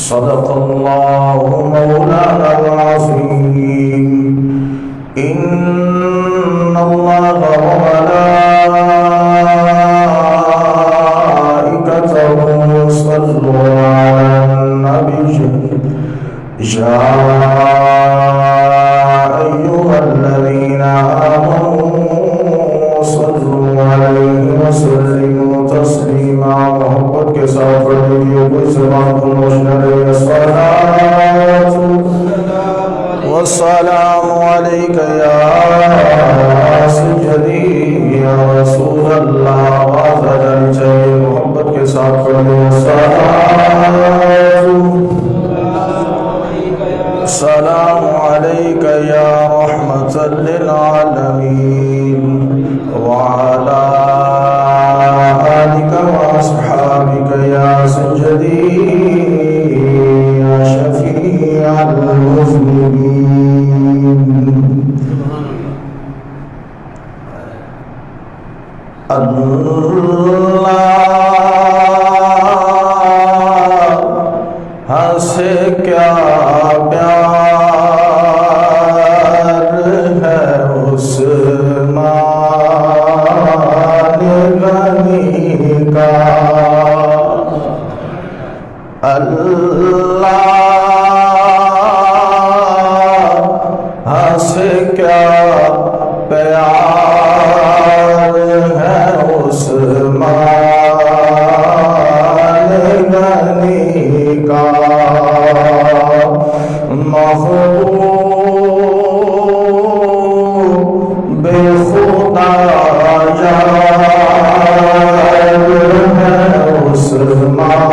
صدق الله مولانا العظيم. إن الله وملائكته يصلون على النبي يا أيها الذين آمنوا صلوا عليه وسلموا تسليما. محبت کے ساتھ پڑھیے کوئی زبان کو مشنر الصلاۃ والسلام علیک یا سیدی یا رسول اللہ. آواز آ جانی چاہیے، محبت کے ساتھ پڑھیے السلام علیک یا رحمۃ للعالمین وعلی آلک واصحابک یا سیدی یا شفیع المذنبین. اللہ سے کیا پیار ہے عثمان غنی کا. اللہ سے کیا پیار ہے عثمان غنی کا. محبوب خدا یار ہے عثمان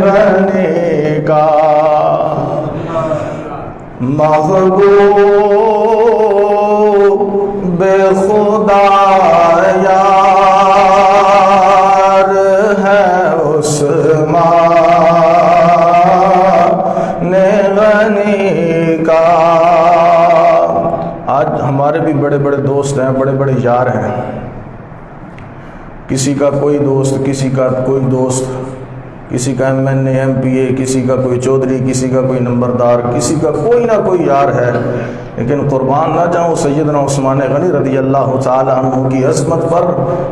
غنی کا. محبوب خدا یار ہے عثمان غنی کا. آج ہمارے بھی بڑے بڑے دوست ہیں، بڑے بڑے یار ہیں. کسی کا کوئی دوست، کسی کا کوئی دوست، کسی کا M N A M P A, کسی کا کوئی چودھری، کسی کا کوئی نمبردار، کسی کا کوئی نہ کوئی یار ہے. لیکن قربان نہ جاؤں سیدنا عثمان غنی رضی اللہ تعالی عنہ کی عظمت پر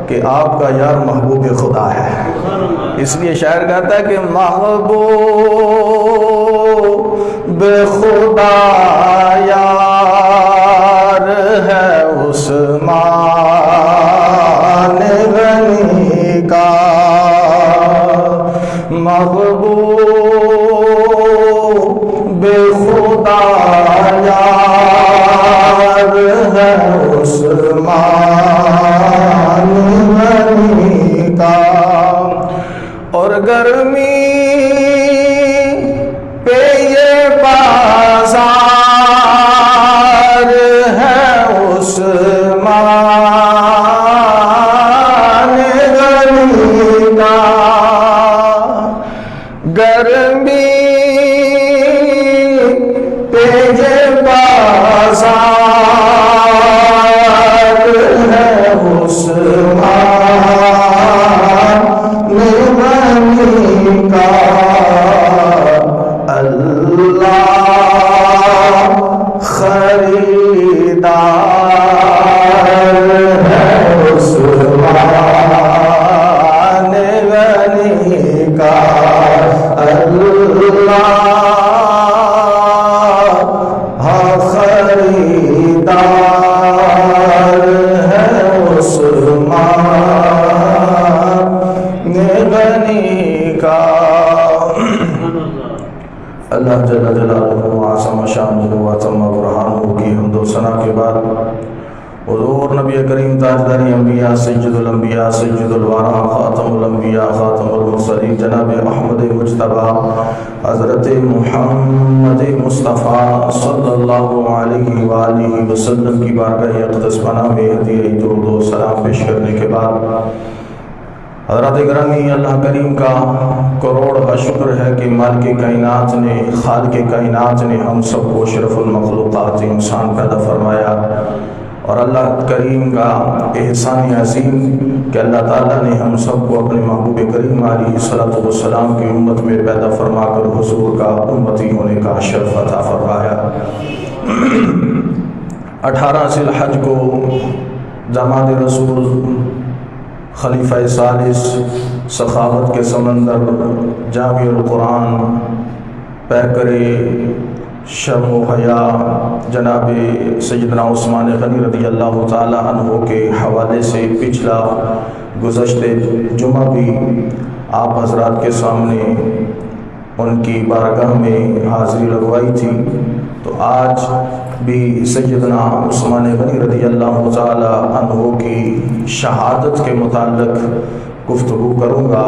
کہ آپ کا یار محبوب خدا ہے. اس لیے شاعر کہتا ہے کہ محبوب خدا یار ہے عثمان غنی کا. محبوب خدا یار ہے عثمان غنی کا. اور گرمی پہ یہ بازار ہے عثمان غنی کا. گرمی پہ یہ بازار ہے عثمان غنی کا. اللہ خریدار ہے عثمان غنی کا. اللہ وہاں خریدار ہے عثمان غنی کا۔ اللہ جل جلالہ وعظم شانہ وتم برہانہ کی حمد و ثنا کے بعد حضور نبی کریم تاجدار انبیاء سید الانبیاء سید الورا خاتم الانبیاء خاتم المرسلین جناب احمد مجتبی حضرت محمد مصطفیٰ صلی اللہ علیہ وآلہ وسلم کی بارگاہ اقدس پناہ میں ہدیہ درود و سلام پیش کرنے کے بعد حضرات گرامی، اللہ کریم کا کروڑ شکر ہے کہ مالک کائنات نے، خالق کائنات نے ہم سب کو اشرف المخلوقات انسان پیدا فرمایا، اور اللہ کریم کا احسان عظیم کہ اللہ تعالیٰ نے ہم سب کو اپنے محبوب کریم علیہ الصلوۃ والسلام کی امت میں پیدا فرما کر حضور کا امتی ہونے کا شرف عطا فرمایا۔ 18 ذی الحج کو داماد رسول خلیفہ ثالث سخاوت کے سمندر جامع القرآن پیکر شرم و حیا جناب سیدنا عثمان غنی رضی اللہ تعالیٰ عنہ کے حوالے سے پچھلا گزشتے جمعہ بھی آپ حضرات کے سامنے ان کی بارگاہ میں حاضری لگوائی تھی، تو آج بھی سیدنا عثمان غنی رضی اللہ تعالیٰ عنہ کی شہادت کے متعلق گفتگو کروں گا۔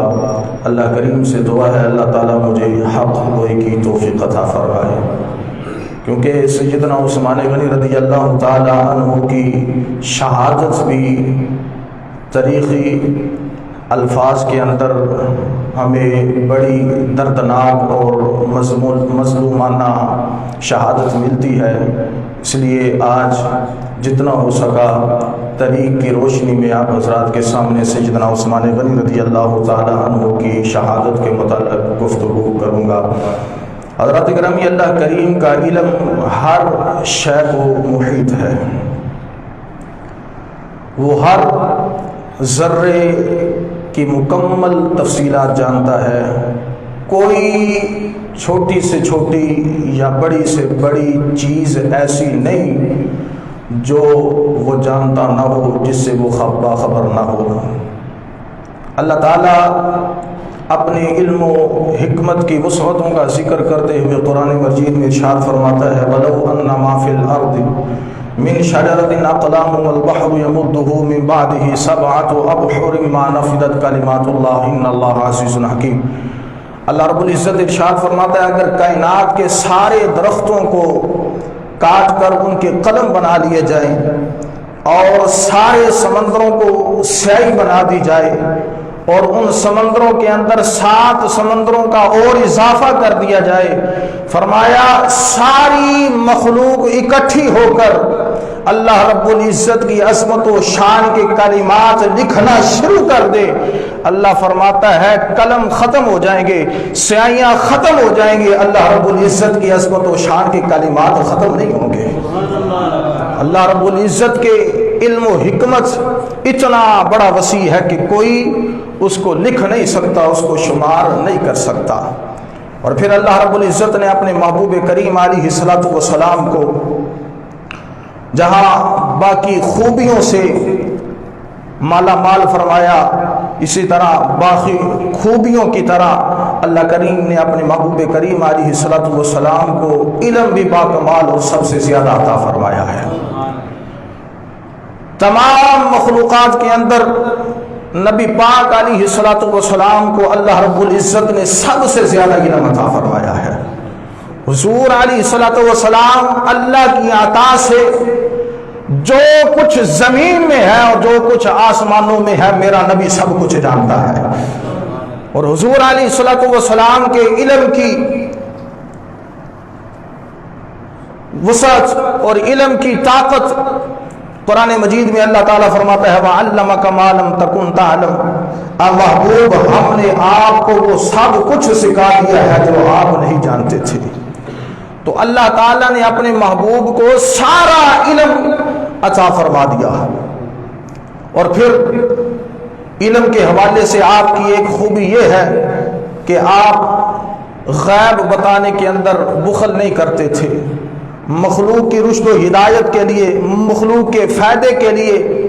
اللہ کریم سے دعا ہے اللہ تعالیٰ مجھے حق گوئی کی توفیق عطا فرمائے، کیونکہ سیدنا عثمان غنی رضی اللہ تعالیٰ عنہ کی شہادت بھی تاریخی الفاظ کے اندر ہمیں بڑی دردناک اور مظلومانہ شہادت ملتی ہے، اس لیے آج جتنا ہو سکا طریق کی روشنی میں آپ حضرات کے سامنے سیدنا عثمان غنی رضی اللہ تعالیٰ عنہ کی شہادت کے متعلق گفتگو کروں گا۔ حضرات گرامی، اللہ کریم کا علم ہر شے کو محیط ہے، وہ ہر ذرے کی مکمل تفصیلات جانتا ہے، کوئی چھوٹی سے چھوٹی یا بڑی سے بڑی چیز ایسی نہیں جو وہ جانتا نہ ہو، جس سے وہ باخبر نہ ہو۔ اللہ تعالیٰ اپنے علم و حکمت کی وسعتوں کا ذکر کرتے ہوئے قرآن مجید میں ارشاد فرماتا ہے وَلَوْ أَنَّ مَا فِي الْأَرْضِ مِنْ شَجَرَةٍ أَقْلَامٌ وَالْبَحْرُ يَمُدُّهُ مِنْ بَعْدِهِ سَبْعَةُ أَبْحُرٍ مَا نَفِدَتْ كَلِمَاتُ اللَّهِ إِنَّ اللَّهَ عَزِيزٌ حَكِيمٌ۔ اللہ رب العزت ارشاد فرماتا ہے اگر کائنات کے سارے درختوں کو کاٹ کر ان کے قلم بنا لیے جائیں اور سارے سمندروں کو سیاہی بنا دی جائے اور ان سمندروں کے اندر 7 سمندروں کا اور اضافہ کر دیا جائے، فرمایا ساری مخلوق اکٹھی ہو کر اللہ رب العزت کی عظمت و شان کے کلمات لکھنا شروع کر دے، اللہ فرماتا ہے قلم ختم ہو جائیں گے، سیاہیاں ختم ہو جائیں گے، اللہ رب العزت کی عظمت و شان کے کلمات ختم نہیں ہوں گے۔ اللہ رب العزت کے علم و حکمت اتنا بڑا وسیع ہے کہ کوئی اس کو لکھ نہیں سکتا، اس کو شمار نہیں کر سکتا۔ اور پھر اللہ رب العزت نے اپنے محبوب کریم علیہ الصلوۃ والسلام کو جہاں باقی خوبیوں سے مالا مال فرمایا، اسی طرح باقی خوبیوں کی طرح اللہ کریم نے اپنے محبوب کریم علیہ الصلوۃ والسلام کو علم بھی باکمال اور سب سے زیادہ عطا فرمایا ہے۔ تمام مخلوقات کے اندر نبی پاک علیہ الصلوۃ والسلام کو اللہ رب العزت نے سب سے زیادہ علم عطا فرمایا ہے۔ حضور علیہ الصلوۃ والسلام اللہ کی عطا سے جو کچھ زمین میں ہے اور جو کچھ آسمانوں میں ہے میرا نبی سب کچھ جانتا ہے، اور حضور علیہ الصلوۃ والسلام کے علم کی وسعت اور علم کی طاقت قرآن مجید میں اللہ تعالیٰ فرماتا ہے وَعَلَّمَكَ مَا لَمْ تَكُنْ تَعْلَمْ، محبوب ہم نے آپ کو وہ سب کچھ سکھا دیا ہے جو آپ نہیں جانتے تھے۔ تو اللہ تعالیٰ نے اپنے محبوب کو سارا علم عطا فرما دیا، اور پھر علم کے حوالے سے آپ کی ایک خوبی یہ ہے کہ آپ غیب بتانے کے اندر بخل نہیں کرتے تھے، مخلوق کی رشد و ہدایت کے لیے، مخلوق کے فائدے کے لیے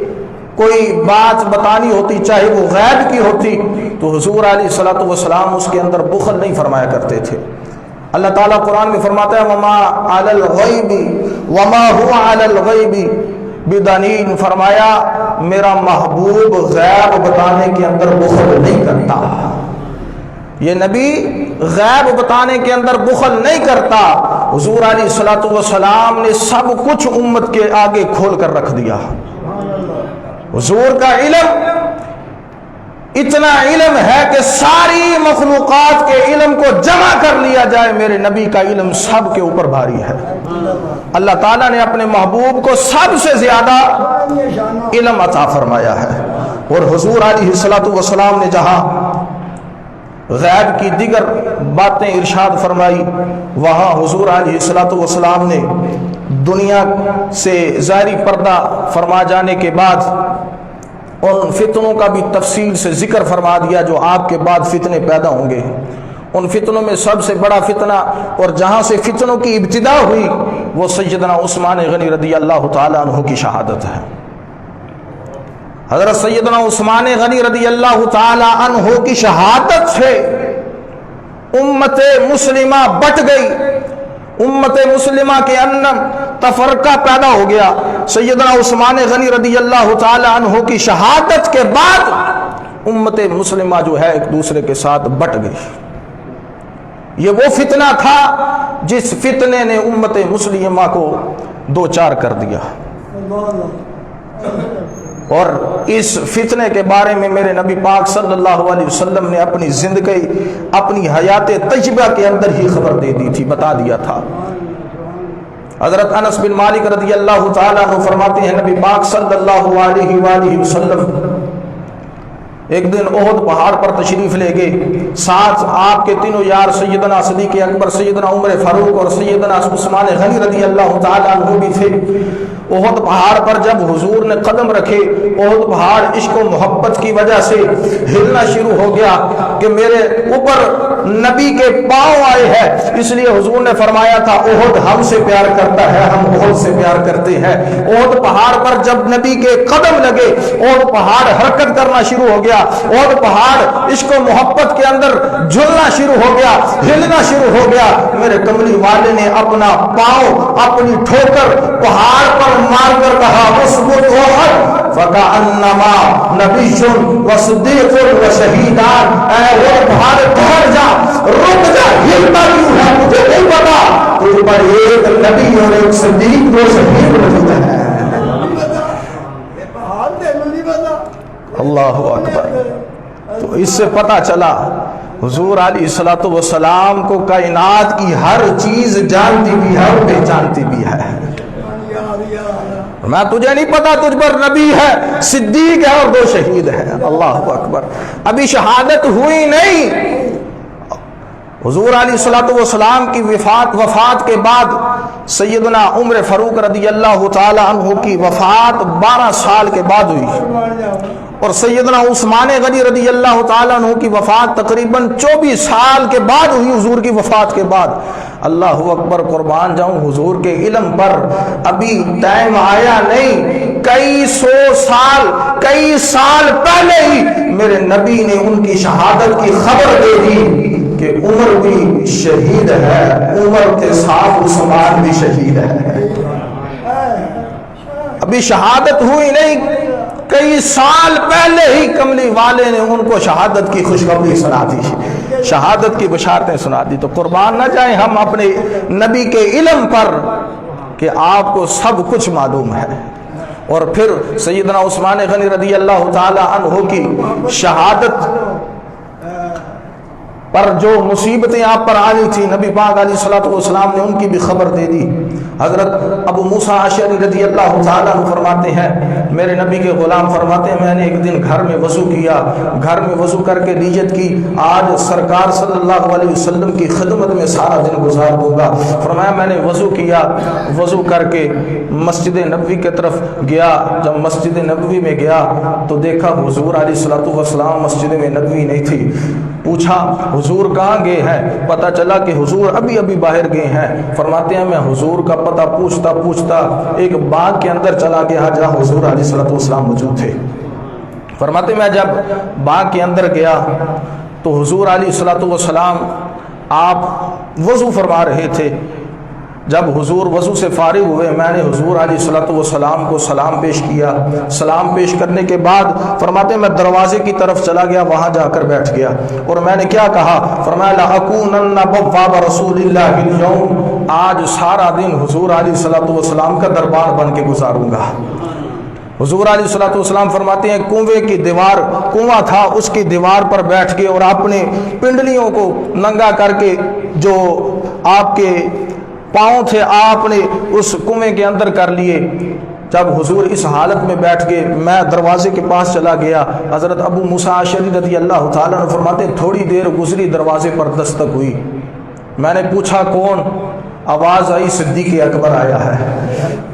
کوئی بات بتانی ہوتی، چاہے وہ غیب کی ہوتی، تو حضور علیہ الصلوۃ والسلام اس کے اندر بخل نہیں فرمایا کرتے تھے۔ اللہ تعالیٰ قرآن میں فرماتا ہے وما علی الغیب وما هو علی الغیب بدنین، فرمایا میرا محبوب غیب بتانے کے اندر بخل نہیں کرتا، یہ نبی غیب بتانے کے اندر بخل نہیں کرتا۔ حضور علیہ الصلوۃ والسلام نے سب کچھ امت کے آگے کھول کر رکھ دیا۔ حضور کا علم اتنا علم ہے کہ ساری مخلوقات کے علم کو جمع کر لیا جائے، میرے نبی کا علم سب کے اوپر بھاری ہے۔ اللہ تعالیٰ نے اپنے محبوب کو سب سے زیادہ علم عطا فرمایا ہے۔ اور حضور علیہ الصلوۃ والسلام نے جہاں غیب کی دیگر باتیں ارشاد فرمائی، وہاں حضور علیہ الصلوۃ والسلام نے دنیا سے ظاہری پردہ فرما جانے کے بعد ان فتنوں کا بھی تفصیل سے ذکر فرما دیا جو آپ کے بعد فتنے پیدا ہوں گے۔ ان فتنوں میں سب سے بڑا فتنہ اور جہاں سے فتنوں کی ابتدا ہوئی وہ سیدنا عثمان غنی رضی اللہ تعالیٰ عنہ کی شہادت ہے۔ حضرت سیدنا عثمان غنی رضی اللہ تعالی عنہ کی شہادت سے امت مسلمہ بٹ گئی، امت مسلمہ کے اندر تفرقہ پیدا ہو گیا۔ سیدنا عثمان غنی رضی اللہ تعالی عنہ کی شہادت کے بعد امت مسلمہ جو ہے ایک دوسرے کے ساتھ بٹ گئی۔ یہ وہ فتنہ تھا جس فتنے نے امت مسلمہ کو دو چار کر دیا، اور اس فتنے کے بارے میں میرے نبی پاک صلی اللہ علیہ وسلم نے اپنی زندگی، اپنی حیات طیبہ کے اندر ہی خبر دے دی تھی، بتا دیا تھا۔ حضرت انس بن مالک رضی اللہ تعالیٰ عنہ فرماتے ہیں نبی پاک صلی اللہ علیہ وآلہ وسلم ایک دن احد پہاڑ پر تشریف لے گئے، ساتھ آپ کے تینوں یار سیدنا صدیق اکبر، سیدنا عمر فاروق اور سیدنا عثمان غنی رضی اللہ تعالیٰ عنہ بھی تھے۔ احد پہاڑ پر جب حضور نے قدم رکھے، احد پہاڑ عشق و محبت کی وجہ سے ہلنا شروع ہو گیا کہ میرے اوپر نبی کے پاؤں آئے ہیں، اس لیے حضور نے فرمایا تھا احد ہم سے پیار کرتا ہے، ہم احد سے پیار کرتے ہیں۔ احد پہاڑ پر جب نبی کے قدم لگے، احد پہاڑ حرکت کرنا شروع ہو گیا، احد پہاڑ عشق و محبت کے اندر جھلنا شروع ہو گیا، ہلنا شروع ہو گیا۔ میرے کملی والے نے اپنا پاؤں، اپنی ٹھوکر پہاڑ پر مار کر کہا اسبت احد فکأنما نبی و صدیق و شہیدان، اے احد پہاڑ ٹھہر جا، رک جا، ہلتا کیوں ہے؟ مجھے نہیں پتا تجھ پر ایک نبی اور ایک صدیق و شہید موجود ہے۔ اللہ اکبر۔ تو اس سے پتہ چلا حضور علیہ الصلوۃ والسلام کو کائنات کی ہر چیز جانتی بھی ہے اور پہچانتی بھی ہے۔ میں تجھے نہیں پتا تجھ پر نبی ہے، صدیق ہے اور دو شہید ہیں۔ اللہ اکبر۔ ابھی شہادت ہوئی نہیں، حضور علیہ الصلوۃ والسلام کی وفات کے بعد سیدنا عمر فاروق رضی اللہ تعالی عنہ کی وفات 12 سال کے بعد ہوئی، اور سیدنا عثمان غنی رضی اللہ تعالیٰ عنہ کی وفات تقریباً 24 سال کے بعد ہوئی، حضور کی وفات کے بعد۔ اللہ اکبر، قربان جاؤں حضور کے علم پر ابھی ٹائم آیا نہیں، کئی سال پہلے ہی میرے نبی نے ان کی شہادت کی خبر دے دی کہ عمر بھی شہید ہے، عمر کے ساتھ عثمان بھی شہید ہے۔ ابھی شہادت ہوئی نہیں، کئی سال پہلے ہی کملی والے نے ان کو شہادت کی خوشخبری سنا دی، شہادت کی بشارتیں سنا دی۔ تو قربان نہ جائیں ہم اپنے نبی کے علم پر کہ آپ کو سب کچھ معلوم ہے۔ اور پھر سیدنا عثمان غنی رضی اللہ تعالی عنہ کی شہادت پر جو مصیبتیں آپ پر آنی تھی، نبی پاک علیہ الصلوۃ والسلام نے ان کی بھی خبر دے دی۔ حضرت ابو موسیٰ اشعری رضی اللہ تعالیٰ عنہ فرماتے ہیں میرے نبی کے غلام فرماتے ہیں میں نے ایک دن گھر میں وضو کیا، گھر میں وضو کر کے نیت کی آج سرکار صلی اللہ علیہ وسلم کی خدمت میں سارا دن گزار دوں گا۔ فرمایا میں نے وضو کیا، وضو کر کے مسجد نبوی کی طرف گیا۔ جب مسجد نبوی میں گیا تو دیکھا حضور علیہ الصلوۃ والسلام مسجد میں نبوی نہیں تھی۔ پوچھا حضور کہاں گئے ہیں؟ پتہ چلا کہ حضور ابھی ابھی باہر گئے ہیں۔ فرماتے ہیں میں حضور کا پتہ پوچھتا پوچھتا ایک باغ کے اندر چلا گیا جہاں حضور علیہ الصلوۃ والسلام موجود تھے۔ فرماتے ہیں میں جب باغ کے اندر گیا تو حضور علیہ الصلوۃ والسلام آپ وضو فرما رہے تھے۔ جب حضور وضو سے فارغ ہوئے میں نے حضور علیہ الصلوۃ والسلام کو سلام پیش کیا۔ سلام پیش کرنے کے بعد فرماتے ہیں میں دروازے کی طرف چلا گیا، وہاں جا کر بیٹھ گیا اور میں نے کیا کہا؟ فرمایا لأکونن بواب رسول اللہ اليوم، آج سارا دن حضور علیہ الصلوۃ والسلام کا دربار بن کے گزاروں گا۔ حضور علیہ الصلوۃ والسلام فرماتے ہیں کنویں کی دیوار، کنواں تھا اس کی دیوار پر بیٹھ کے اور اپنے پنڈلیوں کو ننگا کر کے جو آپ کے پاؤں تھے آپ نے اس کنویں کے اندر کر لیے۔ جب حضور اس حالت میں بیٹھ گئے میں دروازے کے پاس چلا گیا۔ حضرت ابو موسیٰ اشعری رضی اللہ تعالیٰ عنہ فرماتے ہیں تھوڑی دیر گزری دروازے پر دستک ہوئی، میں نے پوچھا کون؟ آواز آئی صدیق اکبر آیا ہے۔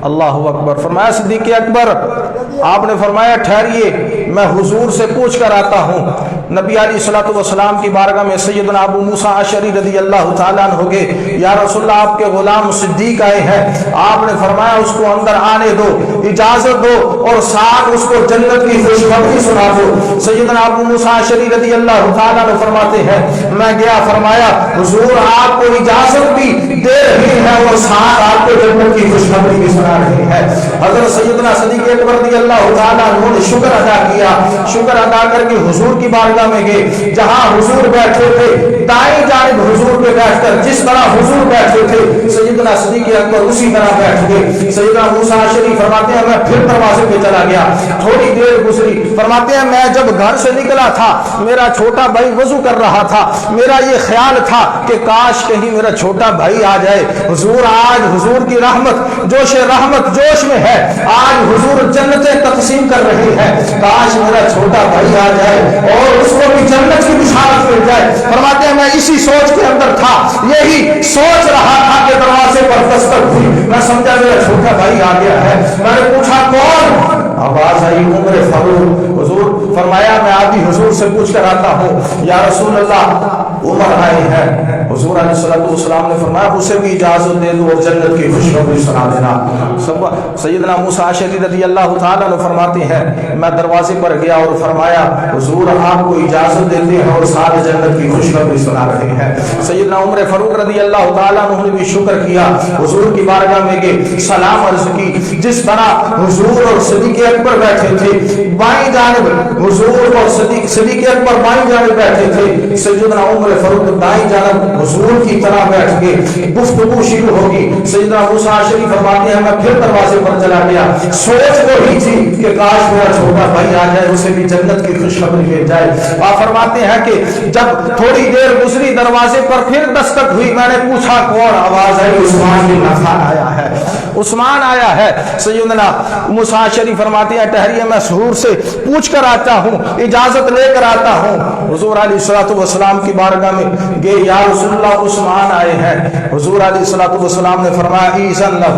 اللہ اکبر۔ فرمایا صدیق اکبر، آپ نے فرمایا ٹھہریے میں حضور سے پوچھ کر آتا ہوں۔ نبی علیہ الصلوۃ والسلام کی بارگاہ میں سیدنا ابو موسیٰ اشعری رضی اللہ تعالیٰ عنہ گئے، یا رسول اللہ آپ کے غلام صدیق آئے ہیں۔ آپ نے فرمایا اس کو اندر آنے دو، اجازت دو اور ساتھ اس کو جنت کی خوشخبری سنا دو۔ سیدنا ابو موسیٰ اشعری رضی اللہ تعالیٰ عنہ فرماتے ہیں میں گیا، فرمایا حضور آپ کو اجازت بھی دے رہے ہیں اور ساتھ آپ کو جنت کی خوشخبری بھی سنا رہے ہیں۔ حضرت سیدنا صدیق اکبر رضی اللہ تعالیٰ عنہ نے شکر ادا کیا، شکر ادا کر کے حضور کی بارگاہ میں گئے۔ جہاں حضور بیٹھے تھے دائیں جانب حضور پہ بیٹھ کر جس طرح حضور بیٹھے تھے سیدنا صدیق اکبر اسی طرح بیٹھ گئے۔ سیدنا موسیٰ اشعری فرماتے ہیں میں پھر دروازے پہ چلا گیا، تھوڑی دیر گزری۔ فرماتے ہیں میں جب گھر سے نکلا تھا میرا چھوٹا بھائی وضو کر رہا تھا، میرا یہ خیال تھا کہ کاش کہیں میرا چھوٹا بھائی آ جائے۔ حضور آج حضور کی رحمت رحمت جوش میں ہے، آج حضور جنتیں تقسیم کر رہے ہیں، کاش میرا چھوٹا بھائی آ جائے اور اس کو بھی جنت کی بشارت مل جائے۔ فرماتے ہیں میں اسی سوچ کے اندر تھا، یہی سوچ رہا تھا کہ دروازے پر دستک ہوئی، میں سمجھا میرا چھوٹا بھائی آ گیا ہے۔ میں نے پوچھا کون؟ آواز آئی عمر فاروق۔ حضور فرمایا میں آدھی حضور سے پوچھ کر آتا ہوں، یا رسول اللہ عمر آئے ہیں۔ حضور علیہ الصلوۃ والسلام نے فرمایا اسے بھی اجازت دے دو اور جنت کی خوشخبری سنا دینا۔ سیدنا موسیٰ اشعری رضی اللہ تعالیٰ عنہ فرماتے ہیں میں دروازے پر گیا اور فرمایا حضور آپ کو اجازت دیتے ہیں اور سارے جنت کی خوشخبری سنا رہے ہیں۔ سیدنا عمر فاروق رضی اللہ تعالیٰ عنہ نے بھی شکر کیا، حضور کی بارگاہ میں گئے، سلام عرض کی۔ جس طرح حضور اور صدیق اکبر بیٹھے تھے بائیں جانب حضور اور صدیق اکبر بائیں جانب بیٹھے تھے، سیدنا عمر فاروق دائیں جانب حضور کی طرح بیٹھ گئے۔ گفتگو شروع ہوگی۔ سیدنا موسیٰ اشعری فرماتے ہیں میں پھر دروازے پر چلا گیا، سوچ وہی تھی کہ کاش میرا چھوٹا بھائی آ جائے اسے بھی جنت کی خوشخبری مل جائے۔ آپ فرماتے ہیں کہ جب تھوڑی دیر گزری دروازے پر پھر دستک ہوئی، میں نے پوچھا کون؟ آواز آئی عثمان بن عفان آیا ہے، عثمان آیا ہے۔ سیدنا موسیٰ اشعری فرماتے ہیں ٹہریے میں حضور سے پوچھ کر آتا ہوں، اجازت لے کر آتا ہوں۔ حضور علیہ الصلوۃ والسلام کی بارگاہ میں گئے، یا رسول اللہ عثمان آئے ہیں۔ حضور علیہ الصلوۃ والسلام نے فرمایا ایذن لہ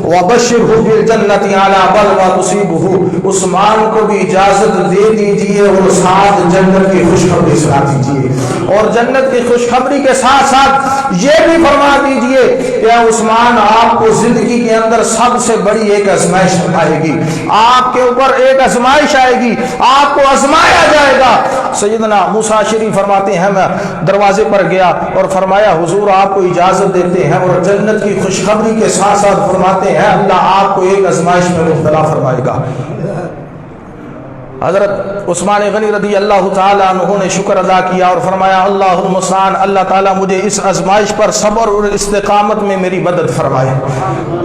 وبشرہ بالجنۃ علی بلوى تصیبہ، عثمان کو بھی اجازت دے دیجئے اور ساتھ جنت کی خوشخبری سنا دیجئے، اور جنت کی خوشخبری کے ساتھ ساتھ یہ بھی فرما دیجئے کہ عثمان آپ کو زندگی کے اندر سب سے بڑی ایک آزمائش آئے گی، آپ کے اوپر ایک آزمائش آئے گی، آپ کو آزمایا جائے گا۔ سیدنا موسیٰ اشعری فرماتے ہیں میں دروازے پر گیا اور فرمایا حضور آپ کو اجازت دیتے ہیں اور جنت کی خوشخبری کے ساتھ ساتھ فرماتے ہیں اللہ آپ کو ایک آزمائش میں مبتلا فرمائے گا۔ حضرت عثمان غنی رضی اللہ تعالیٰ عنہ نے شکر ادا کیا اور فرمایا اللہ المستعان، اللہ تعالیٰ مجھے اس آزمائش پر صبر اور استقامت میں میری مدد فرمائے۔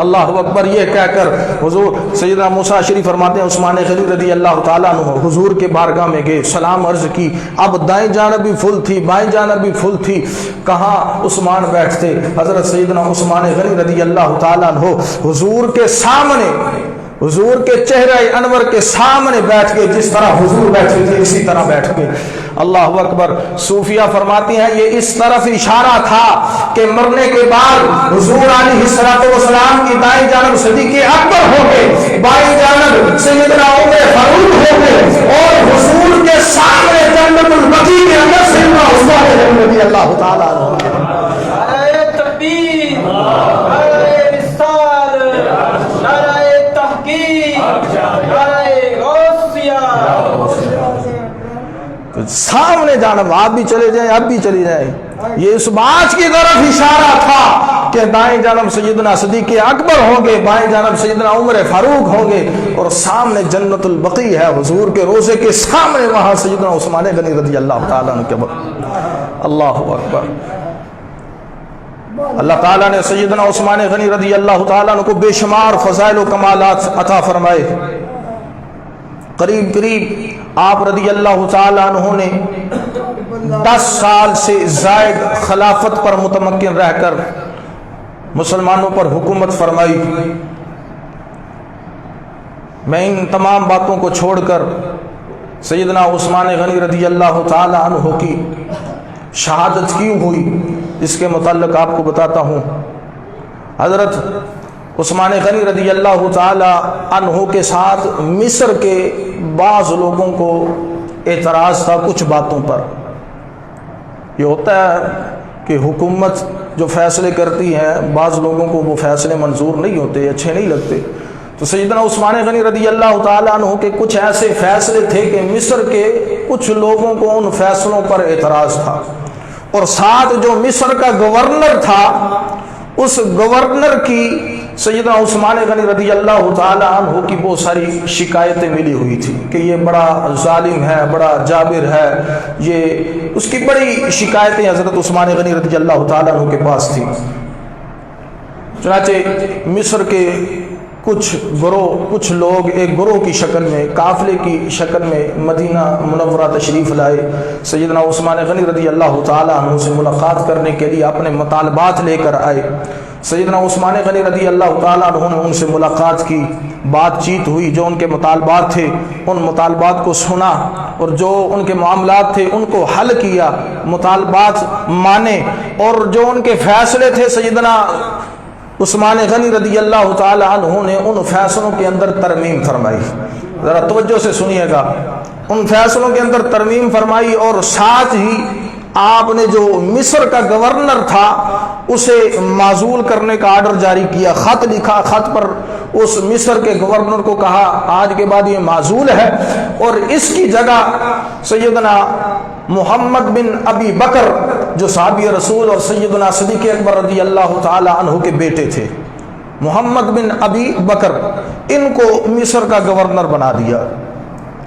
اللہ اکبر۔ یہ کہہ کر حضور سیدنا موسیٰ اشعری فرماتے ہیں عثمان غنی رضی اللہ تعالیٰ عنہ حضور کے بارگاہ میں گئے، سلام عرض کی۔ اب دائیں جانب بھی فل تھی بائیں جانب بھی فل تھی، کہاں عثمان بیٹھتے؟ حضرت سیدنا عثمان غنی رضی اللہ تعالیٰ عنہ حضور کے سامنے، حضور کے چہرہ انور کے سامنے بیٹھ کے جس طرح حضور بیٹھے تھے اسی طرح بیٹھ کے۔ اللہ اکبر۔ صوفیہ فرماتی ہیں یہ اس طرف اشارہ تھا کہ مرنے کے بعد حضور علیہ السلام کی دائیں جانب صدیق اکبر ہو گئے، بائیں جانب سیدنا عمر فاروق ہو گئے، اور حضور کے سامنے جنت البقیع کے اندر سیدنا عثمان رضی اللہ سامنے جانب آپ بھی چلے جائیں، آپ بھی چلی جائیں. یہ اس بات کی طرف اشارہ تھا کہ دائیں جانب سیدنا صدیق اکبر ہوں گے، بائیں جانب سیدنا عمر فاروق ہوں گے، اور سامنے جنت البقیع ہے حضور کے روزے کے سامنے، وہاں سیدنا عثمان غنی رضی اللہ تعالیٰ عنہ کے بعد. اللہ اکبر. اللہ تعالیٰ نے سیدنا عثمان غنی رضی اللہ تعالیٰ عنہ کو بے شمار فضائل و کمالات عطا فرمائے. قریب آپ رضی اللہ تعالیٰ عنہ نے 10 سال سے زائد خلافت پر متمکن رہ کر مسلمانوں پر حکومت فرمائی. میں ان تمام باتوں کو چھوڑ کر سیدنا عثمان غنی رضی اللہ تعالیٰ عنہ کی شہادت کیوں ہوئی اس کے متعلق آپ کو بتاتا ہوں. حضرت عثمان غنی رضی اللہ تعالی عنہ کے ساتھ مصر کے بعض لوگوں کو اعتراض تھا کچھ باتوں پر. یہ ہوتا ہے کہ حکومت جو فیصلے کرتی ہے بعض لوگوں کو وہ فیصلے منظور نہیں ہوتے، اچھے نہیں لگتے. تو سیدنا عثمان غنی رضی اللہ تعالیٰ عنہ کے کچھ ایسے فیصلے تھے کہ مصر کے کچھ لوگوں کو ان فیصلوں پر اعتراض تھا، اور ساتھ جو مصر کا گورنر تھا اس گورنر کی سیدنا عثمان غنی رضی اللہ تعالی عنہ کی بہت ساری شکایتیں ملی ہوئی تھی کہ یہ بڑا ظالم ہے، بڑا جابر ہے. یہ اس کی بڑی شکایتیں حضرت عثمان غنی رضی اللہ تعالی عنہ کے پاس تھی. چنانچہ مصر کے کچھ لوگ ایک گروہ کی شکل میں، قافلے کی شکل میں مدینہ منورہ تشریف لائے. سیدنا عثمان غنی رضی اللہ تعالی عنہ سے ملاقات کرنے کے لیے اپنے مطالبات لے کر آئے. سیدنا عثمان غنی رضی اللہ تعالی عنہ نے ان سے ملاقات کی، بات چیت ہوئی، جو ان کے مطالبات تھے ان مطالبات کو سنا، اور جو ان کے معاملات تھے ان کو حل کیا، مطالبات مانے، اور جو ان کے فیصلے تھے سیدنا عثمان غنی رضی اللہ تعالی عنہ نے ان فیصلوں کے اندر ترمیم فرمائی. ذرا توجہ سے سنیے گا. ان فیصلوں کے اندر ترمیم فرمائی، اور ساتھ ہی آپ نے جو مصر کا گورنر تھا اسے معزول کرنے کا آرڈر جاری کیا. خط لکھا، خط پر اس مصر کے گورنر کو کہا آج کے بعد یہ معزول ہے، اور اس کی جگہ سیدنا محمد بن ابی بکر جو صحابی رسول اور سیدنا صدیق اکبر رضی اللہ تعالی عنہ کے بیٹے تھے، محمد بن ابی بکر، ان کو مصر کا گورنر بنا دیا.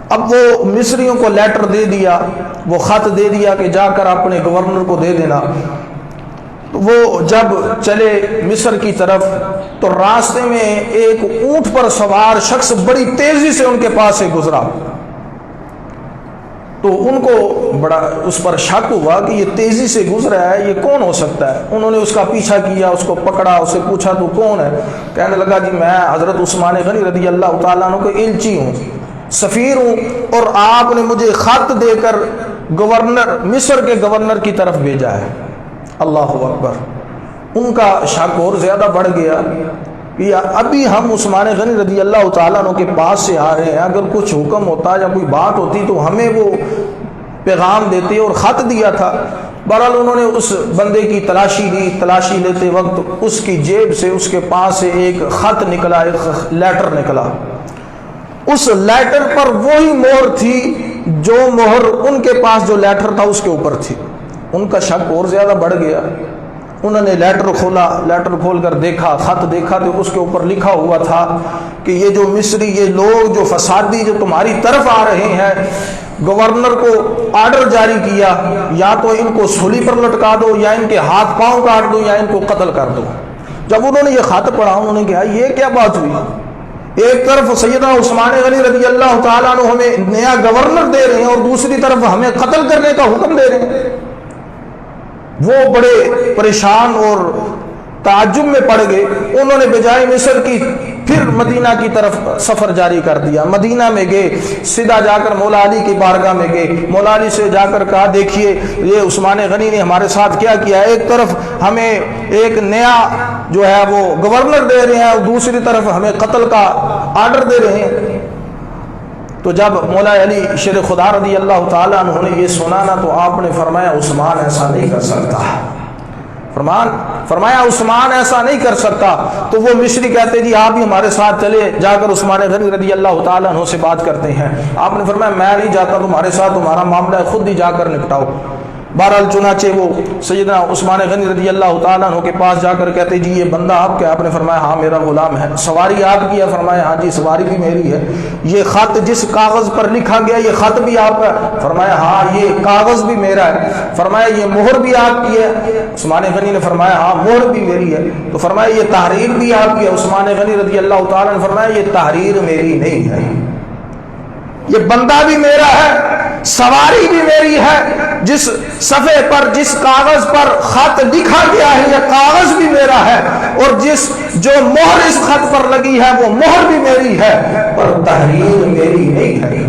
اب وہ مصریوں کو لیٹر دے دیا، وہ خط دے دیا کہ جا کر اپنے گورنر کو دے دینا. وہ جب چلے مصر کی طرف تو راستے میں ایک اونٹ پر سوار شخص بڑی تیزی سے ان کے پاس سے گزرا. تو ان کو بڑا اس پر شک ہوا کہ یہ تیزی سے گزرا ہے، یہ کون ہو سکتا ہے. انہوں نے اس کا پیچھا کیا، اس کو پکڑا، اسے پوچھا تو کون ہے. کہنے لگا جی میں حضرت عثمان غنی رضی اللہ تعالیٰ عنہ کا ایلچی ہوں، سفیر ہوں، اور آپ نے مجھے خط دے کر گورنر مصر کے گورنر کی طرف بھیجا ہے. اللہ اکبر. ان کا شک اور زیادہ بڑھ گیا کہ ابھی ہم عثمان غنی رضی اللہ تعالیٰ عنہ کے پاس سے آ رہے ہیں، اگر کچھ حکم ہوتا یا کوئی بات ہوتی تو ہمیں وہ پیغام دیتے اور خط دیا تھا. بہرحال انہوں نے اس بندے کی تلاشی لی. تلاشی لیتے وقت اس کی جیب سے، اس کے پاس سے ایک خط نکلا، ایک لیٹر نکلا. اس لیٹر پر وہی مہر تھی جو مہر ان کے پاس جو لیٹر تھا اس کے اوپر تھی. ان کا شک اور زیادہ بڑھ گیا. انہوں نے لیٹر کھولا، لیٹر کھول کر دیکھا، خط دیکھا تو اس کے اوپر لکھا ہوا تھا کہ یہ جو مصری، یہ لوگ جو فسادی جو تمہاری طرف آ رہے ہیں، گورنر کو آرڈر جاری کیا یا تو ان کو سولی پر لٹکا دو، یا ان کے ہاتھ پاؤں کاٹ دو، یا ان کو قتل کر دو. جب انہوں نے یہ خط پڑھا انہوں نے کہا یہ کیا بات ہوئی. ایک طرف سیدنا عثمان غنی رضی اللہ تعالیٰ عنہ ہمیں نیا گورنر دے رہے ہیں اور دوسری طرف ہمیں قتل کرنے کا حکم دے رہے ہیں. وہ بڑے پریشان اور تعجب میں پڑ گئے. انہوں نے بجائے مصر کی پھر مدینہ کی طرف سفر جاری کر دیا. مدینہ میں گئے، سیدھا جا کر مولا علی کی بارگاہ میں گئے. مولا علی سے جا کر کہا دیکھیے یہ عثمان غنی نے ہمارے ساتھ کیا کیا. ایک طرف ہمیں ایک نیا جو ہے وہ گورنر دے رہے ہیں اور دوسری طرف ہمیں قتل کا آرڈر دے رہے ہیں. تو جب مولا علی شیر خدا رضی اللہ تعالیٰ عنہ نے یہ سنا نا تو آپ نے فرمایا عثمان ایسا نہیں کر سکتا. فرمایا عثمان ایسا نہیں کر سکتا. تو وہ مصری کہتے جی آپ بھی ہمارے ساتھ چلے, جا کر عثمان غنی رضی اللہ تعالیٰ عنہ سے بات کرتے ہیں. آپ نے فرمایا میں نہیں جاتا تمہارے ساتھ, تمہارا معاملہ ہے, خود ہی جا کر نپٹاؤ. بہرحال چنانچہ وہ سیدنا عثمان غنی رضی اللہ تعالیٰ عنہ کے پاس جا کر کہتے جی یہ بندہ آپ کا؟ آپ نے فرمایا ہاں میرا غلام ہے. سواری آپ کی ہے؟ فرمایا ہاں جی سواری بھی میری ہے. یہ خط جس کاغذ پر لکھا گیا یہ خط بھی آپ کا؟ فرمایا ہاں یہ کاغذ بھی میرا ہے. فرمایا یہ مہر بھی آپ کی ہے؟ عثمان غنی نے فرمایا ہاں مہر بھی میری ہے. تو فرمایا یہ تحریر بھی آپ کی ہے؟ عثمان غنی رضی اللہ تعالیٰ نے فرمایا یہ تحریر میری نہیں ہے, یہ بندہ بھی میرا ہے, سواری بھی میری ہے. جس صفحے پر جس کاغذ پر خط لکھا گیا ہے یہ کاغذ بھی میرا ہے, اور جو مہر اس خط پر لگی ہے وہ مہر بھی میری ہے, پر تحریر میری نہیں ہے.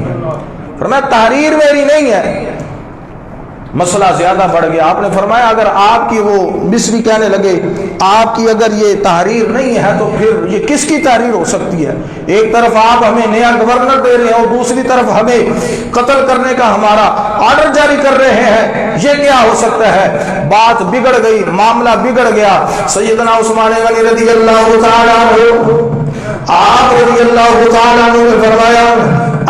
فرمایا تحریر میری نہیں ہے. مسئلہ زیادہ بڑھ گیا. آپ نے فرمایا اگر آپ کی, وہ مصری کہنے لگے آپ کی اگر یہ تحریر نہیں ہے تو پھر یہ کس کی تحریر ہو سکتی ہے؟ ایک طرف آپ ہمیں نیا گورنر دے رہے ہیں اور دوسری طرف ہمیں قتل کرنے کا ہمارا آرڈر جاری کر رہے ہیں, یہ کیا ہو سکتا ہے؟ بات بگڑ گئی, معاملہ بگڑ گیا. سیدنا عثمان غنی رضی اللہ تعالیٰ عنہ, آپ رضی اللہ تعالیٰ عنہ نے فرمایا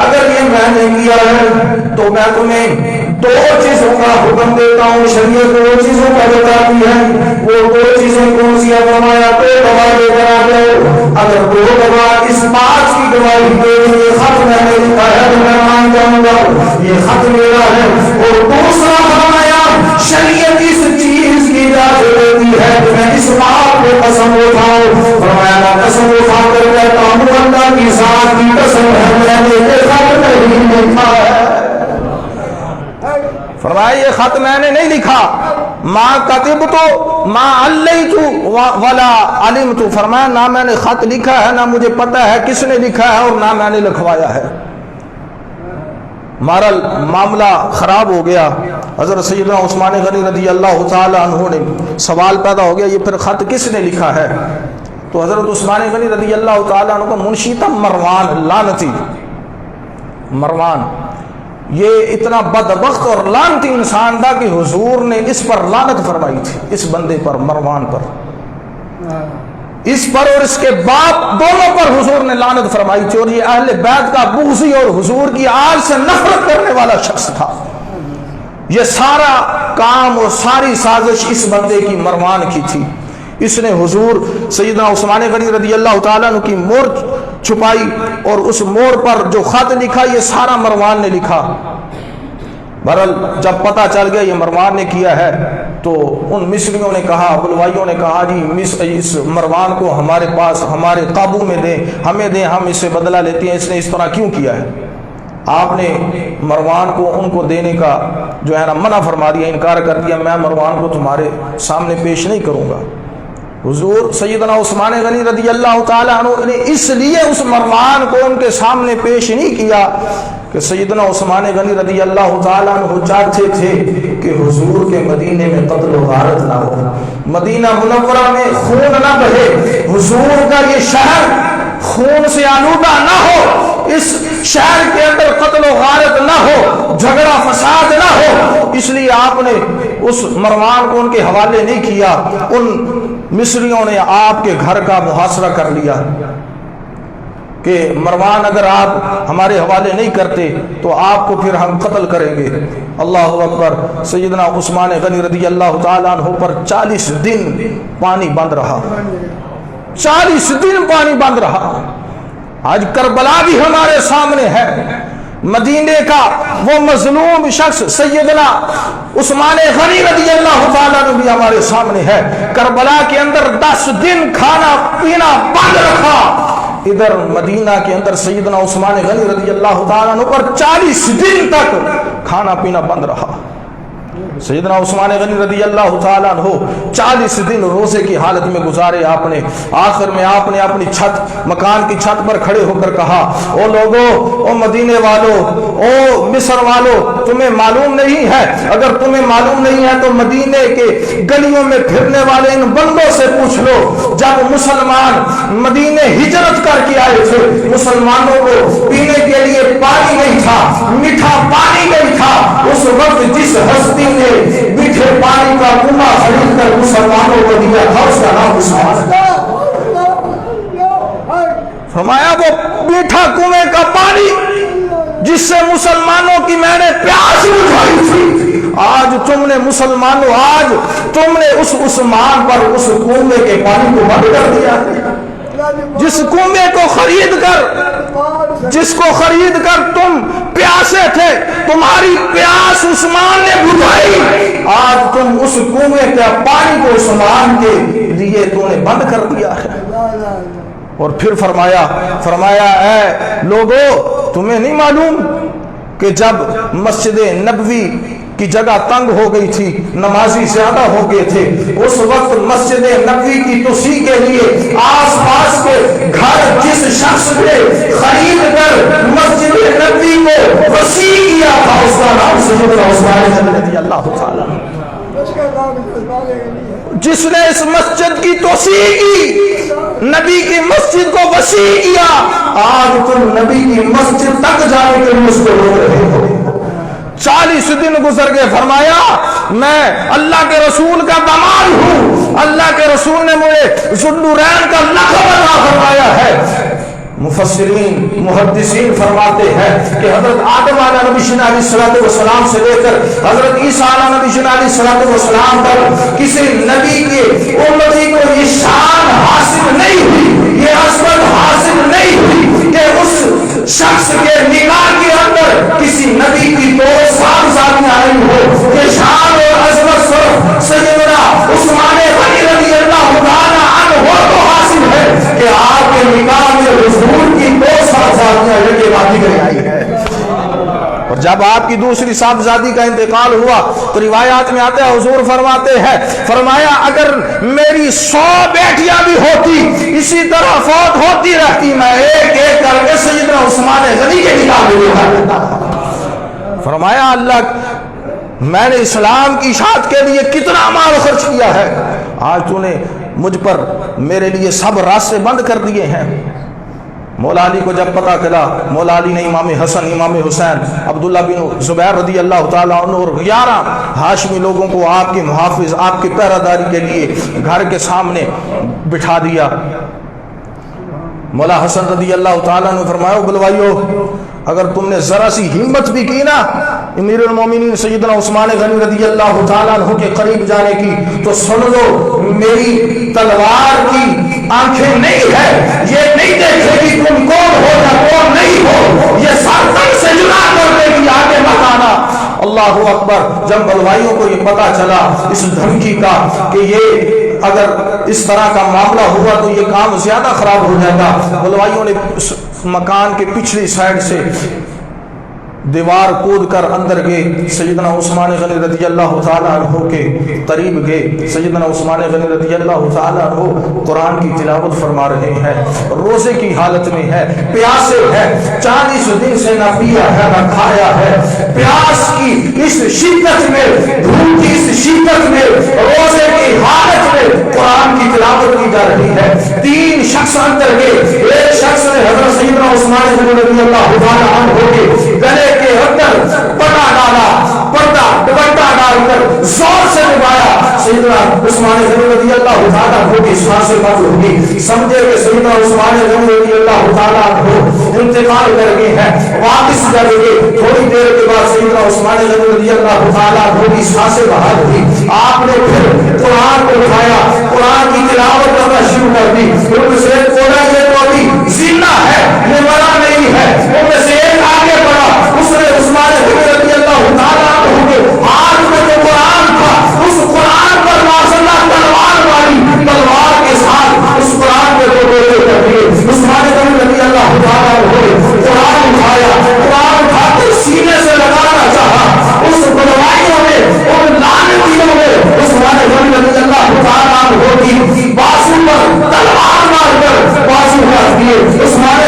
اگر یہ میں نے کیا ہے تو میں تمہیں دو چیزوں کا حکم دیتا ہوں. شریعت دو چیزوں کا بتاتی ہے, وہ دو چیزیں کون سی؟ فرمایا دو گواہ لے کر آ جاؤ. اگر دو گواہ اس بات کی گواہی دے یہ خط میں نے لکھا ہے تو میں مان جاؤں گا یہ خط میرا ہے. اور دوسرا فرمایا شریعت اس چیز کی اجازت دیتی ہے کہ میں اس بات پہ قسم اٹھاؤں. فرمایا میں قسم اٹھا کر کہتا ہوں اللہ کی ذات کی قسم ہے میں نے یہ خط نہیں لکھا ہے. فرمایا یہ خط میں نے نہیں لکھا. ما کتبت ما علیت ولا علمت. فرمایا نہ میں نے خط لکھا ہے, نہ مجھے پتہ ہے کس نے لکھا ہے, اور نہ میں نے لکھوایا ہے. مارل معاملہ خراب ہو گیا. حضرت سیدنا عثمان غنی رضی اللہ تعالی عنہ نے سوال پیدا ہو گیا یہ پھر خط کس نے لکھا ہے؟ تو حضرت عثمان غنی رضی اللہ تعالی عنہ کا منشی تھا مروان لعنتی. مروان یہ اتنا بدبخت اور لعنتی انسان تھا کہ حضور نے اس پر لعنت فرمائی تھی, اس بندے پر, مروان پر, اس پر اور اس کے باپ دونوں پر حضور نے لعنت فرمائی تھی. اور یہ اہل بیت کا بغضی اور حضور کی آج سے نفرت کرنے والا شخص تھا. یہ سارا کام اور ساری سازش اس بندے کی, مروان کی تھی. اس نے حضور سیدنا عثمان غنی رضی اللہ تعالیٰ عنہ کی مور چھپائی, اور اس مور پر جو خط لکھا یہ سارا مروان نے لکھا. بہرحال جب پتہ چل گیا یہ مروان نے کیا ہے تو ان مصریوں نے کہا, بلوائیوں نے کہا جی اس مروان کو ہمارے پاس, ہمارے قابو میں دیں, ہمیں دیں, ہم اس سے بدلہ لیتے ہیں, اس نے اس طرح کیوں کیا ہے. آپ نے مروان کو ان کو دینے کا جو ہے نا منع فرما دیا, انکار کر دیا, میں مروان کو تمہارے سامنے پیش نہیں کروں گا. حضور سیدنا عثمان غنی رضی اللہ تعالیٰ عنہ نے اس لیے اس مروان کو ان کے سامنے پیش نہیں کیا کہ سیدنا عثمان غنی رضی اللہ تعالیٰ عنہ چاہتے تھے کہ حضور کے مدینے میں قتل و غارت نہ ہو, مدینہ منورہ میں خون نہ بہے, حضور کا یہ شہر خون سے آلودہ نہ ہو, اس شہر کے اندر قتل و غارت نہ ہو, جھگڑا فساد نہ ہو. اس لیے آپ نے اس مروان کو ان کے حوالے نہیں کیا. ان مصریوں نے آپ کے گھر کا محاصرہ کر لیا کہ مروان اگر آپ ہمارے حوالے نہیں کرتے تو آپ کو پھر ہم قتل کریں گے. اللہ اکبر. سیدنا عثمان غنی رضی اللہ تعالیٰ عنہ پر 40 دن پانی بند رہا, 40 دن پانی بند رہا. آج کربلا بھی ہمارے سامنے ہے. مدینے کا وہ مظلوم شخص سیدنا عثمان غنی رضی اللہ تعالیٰ عنہ بھی ہمارے سامنے ہے. کربلا کے اندر 10 دن کھانا پینا بند رکھا, ادھر مدینہ کے اندر سیدنا عثمان غنی رضی اللہ تعالیٰ عنہ پر 40 دن تک کھانا پینا بند رہا. سیدنا عثمان غنی رضی اللہ تعالیٰ عنہ 40 دن روزے کی حالت میں گزارے. آپ نے آخر میں آپ نے اپنی چھت, مکان کی چھت پر کھڑے ہو کر کہا, او لوگو, او مدینے والو, او مصر والو, تمہیں معلوم نہیں ہے, اگر تمہیں معلوم نہیں ہے تو مدینے کے گلیوں میں پھرنے والے ان بندوں سے پوچھ لو. جب مسلمان مدینے ہجرت کر کے آئے تھے, مسلمانوں کو پینے کے لیے پانی نہیں تھا, میٹھا پانی نہیں تھا. اس وقت جس ہستی نے میٹھے پانی کا کنواں خرید کر مسلمانوں کو دیا تھا، اس کا نام عثمان ہے۔ فرمایا وہ میٹھا کنویں کا پانی جس سے مسلمانوں کی میں نے پیاس بجھائی تھی، آج تم نے مسلمانوں، آج تم نے اس عثمان پر اس کنویں کے پانی کو بند کر دیا۔ جس کنویں کو خرید کر، جس کو خرید کر تم پیاسے تھے، تمہاری پیاس عثمان نے بجھائی، آج تم اس کنویں کے پانی کو عثمان کے لیے تم نے بند کر دیا ہے۔ اور پھر فرمایا اے لوگو، تمہیں نہیں معلوم کہ جب مسجد نبوی کی جگہ تنگ ہو گئی تھی، نمازی زیادہ ہو گئے تھے، اس وقت مسجد نبوی کی توسیع کے لیے آس پاس کے گھر جس شخص نے خرید کر مسجد نبوی کو وسیع کیا تھا، اس کا نام سیدنا عثمان رضی اللہ تعالیٰ، جس نے اس مسجد کی توسیع کی، نبی کی مسجد کو وسیع کیا، آج تم نبی کی مسجد تک جانے کے لیے اس کو روک رہے ہو۔ 40 دن گزر گئے، فرمایا میں اللہ کے رسول کا داماد ہوں، اللہ کے رسول نے مجھے ذوالنورین کا لقب عطا فرمایا ہے۔ مفسرین محدثین فرماتے ہیں کہ حضرت آدم علیہ نبی والسلام سے لے کر حضرت عیسیٰ علیہ نبی والسلام تک کسی نبی کے امتی کو یہ شان حاصل نہیں ہوئی، یہ عظمت حاصل نہیں ہوئی کہ اس شخص کے نگاہ کے اندر کسی نبی کی دو صاحبزادیاں آئی ہو۔ یہ شان اور عظمت صرف سیدنا عثمان غنی رضی اللہ تعالیٰ عنہ کو حاصل ہے کہ آپ کے نگاہ میں حضور کی دو صاحبزادیاں لے باقی گئی آئی ہے۔ اور جب آپ کی دوسری صاحبزادی کا انتقال ہوا تو روایات میں آتا ہے، حضور فرماتے ہیں، فرمایا اگر میری 100 بیٹیاں بھی ہوتی اسی طرح فوت ہوتی رہتی، میں ایک ایک کر کے سیدنا عثمان غنی کے نکاح میں لکھا دیتا۔ فرمایا اللہ، میں نے اسلام کی اشاعت کے لیے کتنا مال خرچ کیا ہے، آج تو نے مجھ پر میرے لیے سب راستے بند کر دیے ہیں۔ مولا علی کو جب پتہ چلا، مولا علی نے امام حسن، امام حسین، عبداللہ بن زبیر رضی اللہ تعالیٰ عنہ اور 11 ہاشمی لوگوں کو آپ کے محافظ، آپ کی پہرہ داری کے لیے گھر کے سامنے بٹھا دیا۔ مولا حسن رضی اللہ تعالیٰ نے فرمایا، بلوائیو اگر تم نے ذرا سی ہمت بھی کی نا امیر المومنین سیدنا عثمان غنی رضی اللہ تعالیٰ عنہ کے قریب جانے کی، تو سن لو میری تلوار کی آنکھیں نہیں ہے، یہ نہیں دیکھے گی تم کون ہو یا کون نہیں ہو، یہ سرتن سے جدا کر دے گی، آگے مت آنا۔ اللہ اکبر۔ جب بلوائیوں کو یہ پتا چلا اس دھمکی کا کہ یہ اگر اس طرح کا معاملہ ہوا تو یہ کام زیادہ خراب ہو جاتا، بلوائیوں نے اس مکان کے پچھلی سائڈ سے دیوار کود کر اندر گئے، سیدنا عثمان غنی رضی اللہ تعالیٰ عنہ کے قریب گئے۔ سیدنا عثمان غنی رضی اللہ تعالیٰ عنہ قرآن کی تلاوت فرما رہے ہیں، روزے کی حالت میں ہے، پیاسے ہے، 40 دن سے نہ پیا ہے نہ کھایا ہے، پیاس کی اس شدت میں، دھوپ کی اس شدت میں، روزے کی حالت میں قرآن کی تلاوت کی جا رہی ہے۔ 3 شخص اندر گئے، ایک شخص نے حضرت سیدنا عثمان غنی رضی اللہ تعالیٰ عنہ کے گلے کے اندر پٹا ڈالا، پردہ دوپٹہ ڈال کر زور سے دبایا، سیدنا عثمان غنی رضی اللہ تعالیٰ عنہ کی سانس بند ہو گئی، سمجھے کہ سیدنا عثمان غنی رضی اللہ تعالیٰ عنہ انتقال کر گئے ہیں، واپس جا گئے۔ تھوڑی دیر کے بعد سیدنا عثمان غنی رضی اللہ تعالیٰ عنہ کی سانسیں بحال ہوئی، آپ نے پھر قرآن کو اٹھایا، قرآن کی تلاوت کرنا شروع کر دی۔ ان سے بولا یہ تو ابھی زندہ ہے، یہ مرا نہیں ہے۔ ان میں سے ایک آگے بڑھا، اس نے عثمان غنی رضی اللہ تعالیٰ عنہ کے ہاتھ میں جو قرآن تھا، اس قرآن پر ماشاءاللہ تلوار ماری، تلوار کے ساتھ اس قرآن میں دو ٹوٹے کر دیے۔ عثمان غنی رضی اللہ تعالیٰ عنہ نے قرآن اٹھایا، قرآن اٹھا کر سینے سے لگانا چاہا، اس بلوائیوں نے، ان لعنتیوں نے عثمان غنی رضی اللہ تعالیٰ عنہ کی بازو پر تلوار مار کر بازو کاٹ دیے۔ عثمان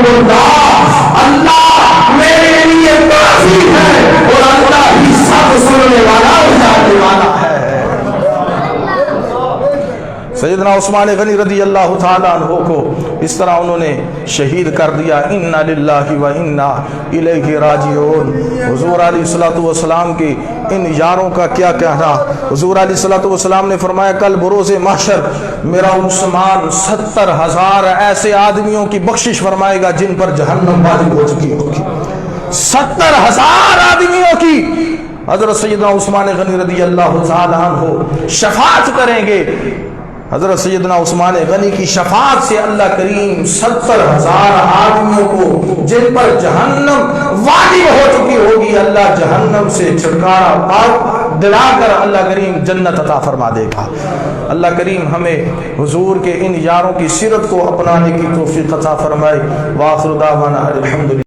اللہ، اللہ میرے لیے کافی ہے اور اللہ ہی سب سننے والا اور جاننے والا ہے۔ سیدنا عثمان غنی رضی اللہ تعالیٰ عنہ کو اس طرح انہوں نے شہید کر دیا۔ انا للہ و انا الیہ راجعون۔ حضور علیہ الصلوۃ والسلام کے ان یاروں کا کیا کہنا۔ حضور علیہ الصلوۃ والسلام نے فرمایا کل بروز محشر میرا عثمان 70,000 ایسے آدمیوں کی بخشش فرمائے گا جن پر جہنم واجب ہو چکی ہوگی۔ 70,000 آدمیوں کی حضرت سیدنا عثمان غنی رضی اللہ تعالیٰ عنہ شفاعت کریں گے۔ حضرت سیدنا عثمان غنی کی شفاعت سے اللہ کریم 70,000 آدمیوں کو جن پر جہنم واجب ہو چکی ہوگی اللہ جہنم سے چھٹکارا پاک دلا کر اللہ کریم جنت عطا فرما دے گا۔ اللہ کریم ہمیں حضور کے ان یاروں کی سیرت کو اپنانے کی توفیق عطا فرمائے۔ وآخر دعوانا الحمدللہ۔